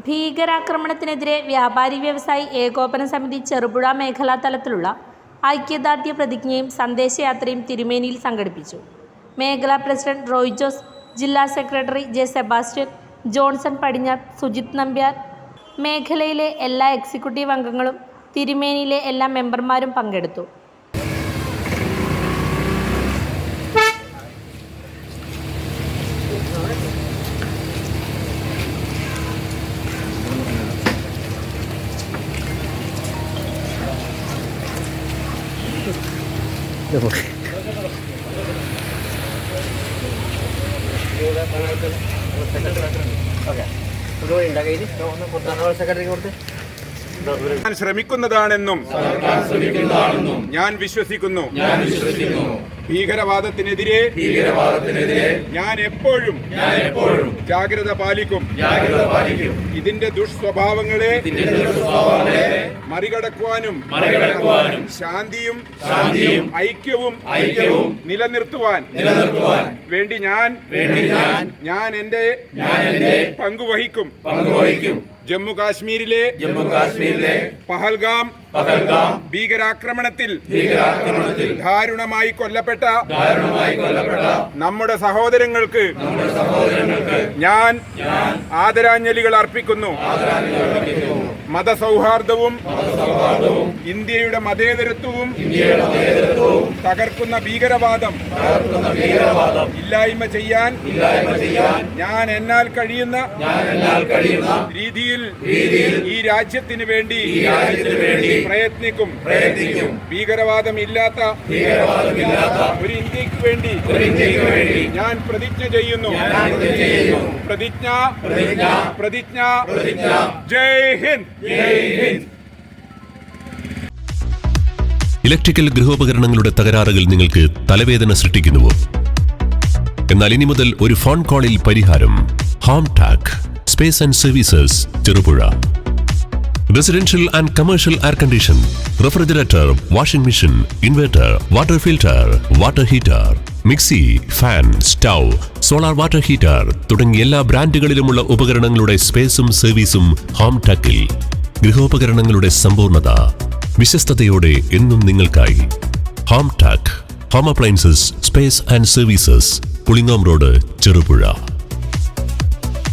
ഭീകരാക്രമണത്തിനെതിരെ വ്യാപാരി വ്യവസായി ഏകോപന സമിതി ചെറുപുഴ മേഖലാ തലത്തിലുള്ള ഐക്യദാർഢ്യ പ്രതിജ്ഞയും സന്ദേശയാത്രയും തിരുമേനിയിൽ സംഘടിപ്പിച്ചു. മേഖലാ പ്രസിഡന്റ് റോയ് ജോസ്, ജില്ലാ സെക്രട്ടറി ജെ സെബാസ്റ്റ്യൻ, ജോൺസൺ പടിഞ്ഞാറ്, സുജിത് നമ്പ്യാർ, മേഖലയിലെ എല്ലാ എക്സിക്യൂട്ടീവ് അംഗങ്ങളും തിരുമേനിയിലെ എല്ലാ മെമ്പർമാരും പങ്കെടുത്തു. ഞാൻ ശ്രമിക്കുന്നതാണെന്നും ഞാൻ വിശ്വസിക്കുന്നു. ഭീകരവാദത്തിനെതിരെ ഞാൻ എപ്പോഴും ജാഗ്രത പാലിക്കും. ഇതിന്റെ ദുഷ്സ്വഭാവങ്ങളെ മറികടക്കുവാനും ശാന്തിയും ഐക്യവും നിലനിർത്തുവാൻ വേണ്ടി ഞാൻ എന്റെ പങ്കുവഹിക്കും. ജമ്മു കാശ്മീരിലെ പഹൽഗാം ഭീകരാക്രമണത്തിൽ ദാരുണമായി കൊല്ലപ്പെട്ട നമ്മുടെ സഹോദരങ്ങൾക്ക് ഞാൻ ആദരാഞ്ജലികൾ അർപ്പിക്കുന്നു. മതസൗഹാർദ്ദവും ഇന്ത്യയുടെ മതേതരത്വവും തകർക്കുന്ന ഭീകരവാദം ഇല്ലായ്മ ചെയ്യാൻ ഞാൻ എന്നാൽ കഴിയുന്ന രീതിയിൽ ഈ രാജ്യത്തിന് വേണ്ടി പ്രയത്നിക്കും. ഭീകരവാദമില്ലാത്ത ഒരു ഇന്ത്യക്ക് വേണ്ടി ഞാൻ പ്രതിജ്ഞ ചെയ്യുന്നു. പ്രതിജ്ഞ. ജയ് ഹിന്ദ്. ഇലക്ട്രിക്കൽ ഗൃഹോപകരണങ്ങളുടെ തകരാറുകൾ നിങ്ങൾക്ക് തലവേദന സൃഷ്ടിക്കുന്നുവോ? എന്നാൽ ഇനി മുതൽ ഒരു ഫോൺ കോളിൽ പരിഹാരം. Home Tak space and services, Cherupuzha. Residential and commercial air condition, refrigerator, washing machine, inverter, water filter, water heater, mixie, fan, stove, solar water heater തുടങ്ങിയ എല്ലാ ബ്രാൻഡുകളിലുമുള്ള ഉപകരണങ്ങളുടെ സ്പേസും സർവീസും ഹോം ടാക്കിൽ. ഗൃഹോപകരണങ്ങളുടെ സമ്പൂർണ്ണത വിശ്വസ്തയോടെ എന്നും നിങ്ങൾക്കായി. Home Tak home appliances, space and services, Pulingome road, Cherupuzha.